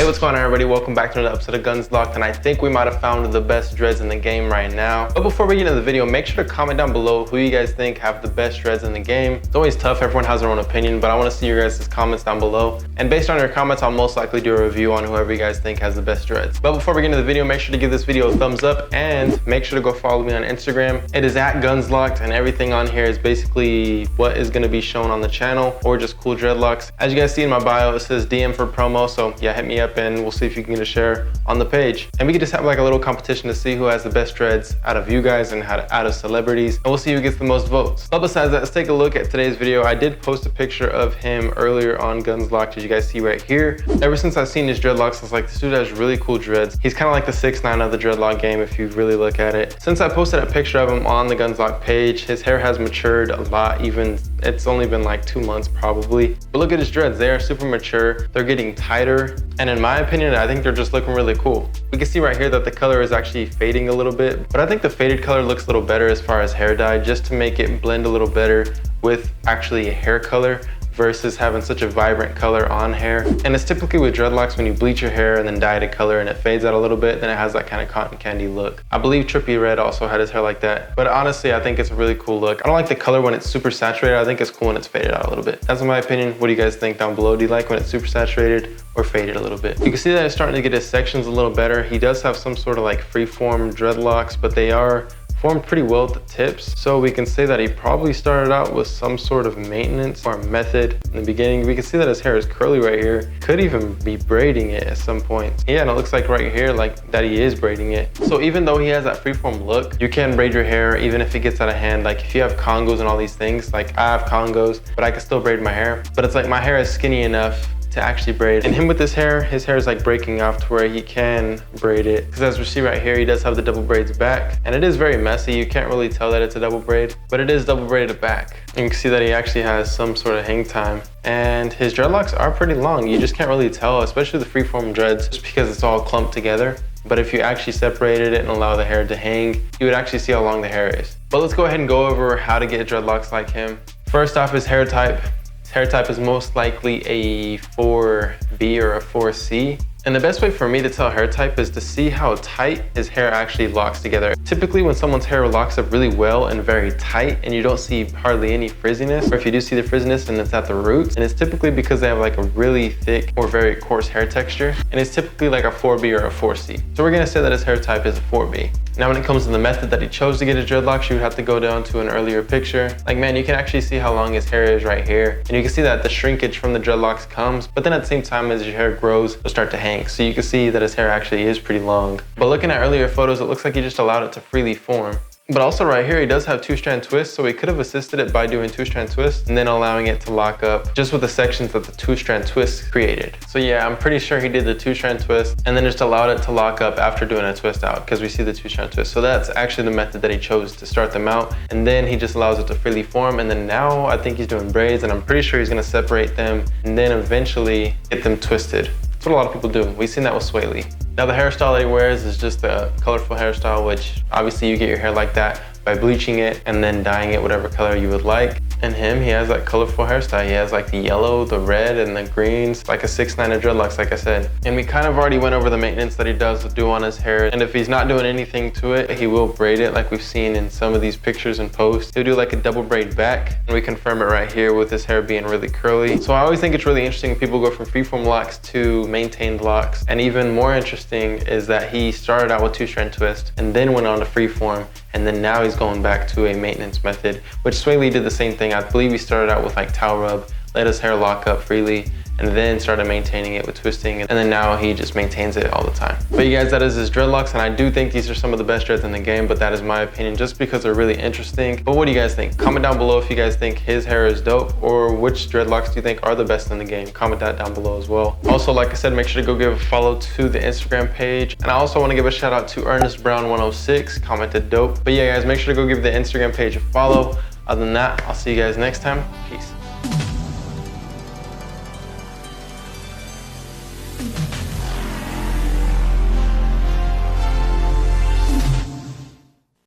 what's going on, everybody? Welcome back to another episode of DREADLOCK, and I think we might have found the best dreads in the game right now. But before we get into the video, make sure to comment down below who you guys think have the best dreads in the game. It's always tough, everyone has their own opinion, but I want to see your guys' comments down below. And based on your comments, I'll most likely do a review on whoever you guys think has the best dreads. But before we get into the video, make sure to give this video a thumbs up and make sure to go follow me on Instagram. It is at DREADLOCK, and everything on here is basically what is going to be shown on the channel, or just cool dreadlocks. As you guys see in my bio, it says DM for promo, so yeah, hit me up and we'll see if you can get a share on the page. And we can just have like a little competition to see who has the best dreads out of you guys and out of celebrities, and we'll see who gets the most votes. But besides that, let's take a look at today's video. I did post a picture of him earlier on DREADLOCK, as you guys see right here. Ever since I've seen his dreadlocks, I was like, this dude has really cool dreads. He's kind of like the 6ix9ine of the dreadlock game if you really look at it. Since I posted a picture of him on the DREADLOCK page, his hair has matured a lot. Even it's only been like 2 months probably. But look at his dreads, they are super mature. They're getting tighter, and in my opinion, I think they're just looking really cool. We can see right here that the color is actually fading a little bit, but I think the faded color looks a little better as far as hair dye, just to make it blend a little better with actually hair color versus having such a vibrant color on hair. And it's typically with dreadlocks, when you bleach your hair and then dye it a color and it fades out a little bit, then it has that kind of cotton candy look. I believe Trippie Redd also had his hair like that, but honestly, I think it's a really cool look. I don't like the color when it's super saturated. I think it's cool when it's faded out a little bit. That's my opinion. What do you guys think down below? Do you like when it's super saturated or faded a little bit? You can see that it's starting to get his sections a little better. He does have some sort of like free-form dreadlocks, but they are formed pretty well at the tips, so we can say that he probably started out with some sort of maintenance or method in the beginning. We can see that his hair is curly right here. Could even be braiding it at some point. Yeah, and it looks like right here like that he is braiding it. So even though he has that freeform look, you can braid your hair even if it gets out of hand. Like if you have congos and all these things, like I have congos, but I can still braid my hair. But it's like my hair is skinny enough to actually braid. And him with his hair is like breaking off to where he can braid it. Because as we see right here, he does have the double braids back. And it is very messy. You can't really tell that it's a double braid, but it is double braided back. And you can see that he actually has some sort of hang time. And his dreadlocks are pretty long. You just can't really tell, especially the freeform dreads, just because it's all clumped together. But if you actually separated it and allow the hair to hang, you would actually see how long the hair is. But let's go ahead and go over how to get dreadlocks like him. First off, his hair type. His hair type is most likely a 4B or a 4C. And the best way for me to tell hair type is to see how tight his hair actually locks together. Typically when someone's hair locks up really well and very tight and you don't see hardly any frizziness, or if you do see the frizziness and it's at the roots, and it's typically because they have like a really thick or very coarse hair texture, and it's typically like a 4B or a 4C. So we're gonna say that his hair type is a 4B. Now when it comes to the method that he chose to get his dreadlocks, you would have to go down to an earlier picture. Like man, you can actually see how long his hair is right here. And you can see that the shrinkage from the dreadlocks comes, but then at the same time as your hair grows, it'll start to hang. So you can see that his hair actually is pretty long. But looking at earlier photos, it looks like he just allowed it to freely form. But also right here, he does have 2-strand twists, so he could have assisted it by doing 2-strand twists and then allowing it to lock up just with the sections that the 2-strand twists created. So yeah, I'm pretty sure he did the 2-strand twist and then just allowed it to lock up after doing a twist out, because we see the 2-strand twist. So that's actually the method that he chose to start them out. And then he just allows it to freely form. And then now I think he's doing braids, and I'm pretty sure he's gonna separate them and then eventually get them twisted. That's what a lot of people do. We've seen that with Swae Lee. Now the hairstyle that he wears is just a colorful hairstyle, which obviously you get your hair like that by bleaching it and then dyeing it whatever color you would like. And him, he has that colorful hairstyle. He has like the yellow, the red, and the greens, like a 6ix9ine of dreadlocks, like I said. And we kind of already went over the maintenance that he does do on his hair. And if he's not doing anything to it, he will braid it like we've seen in some of these pictures and posts. He'll do like a double braid back, and we confirm it right here with his hair being really curly. So I always think it's really interesting when people go from freeform locks to maintained locks. And even more interesting is that he started out with 2-strand twist and then went on to freeform, and then now he's going back to a maintenance method, which Swae Lee did the same thing. I believe he started out with like towel rub, let his hair lock up freely, and then started maintaining it with twisting, and then now he just maintains it all the time. But you guys, that is his dreadlocks, and I do think these are some of the best dreads in the game, but that is my opinion just because they're really interesting. But what do you guys think? Comment down below if you guys think his hair is dope, or which dreadlocks do you think are the best in the game. Comment that down below as well. Also, like I said, make sure to go give a follow to the Instagram page, and I also want to give a shout out to Ernest Brown 106, commented dope. But yeah guys, make sure to go give the Instagram page a follow. Other than that, I'll see you guys next time. Peace.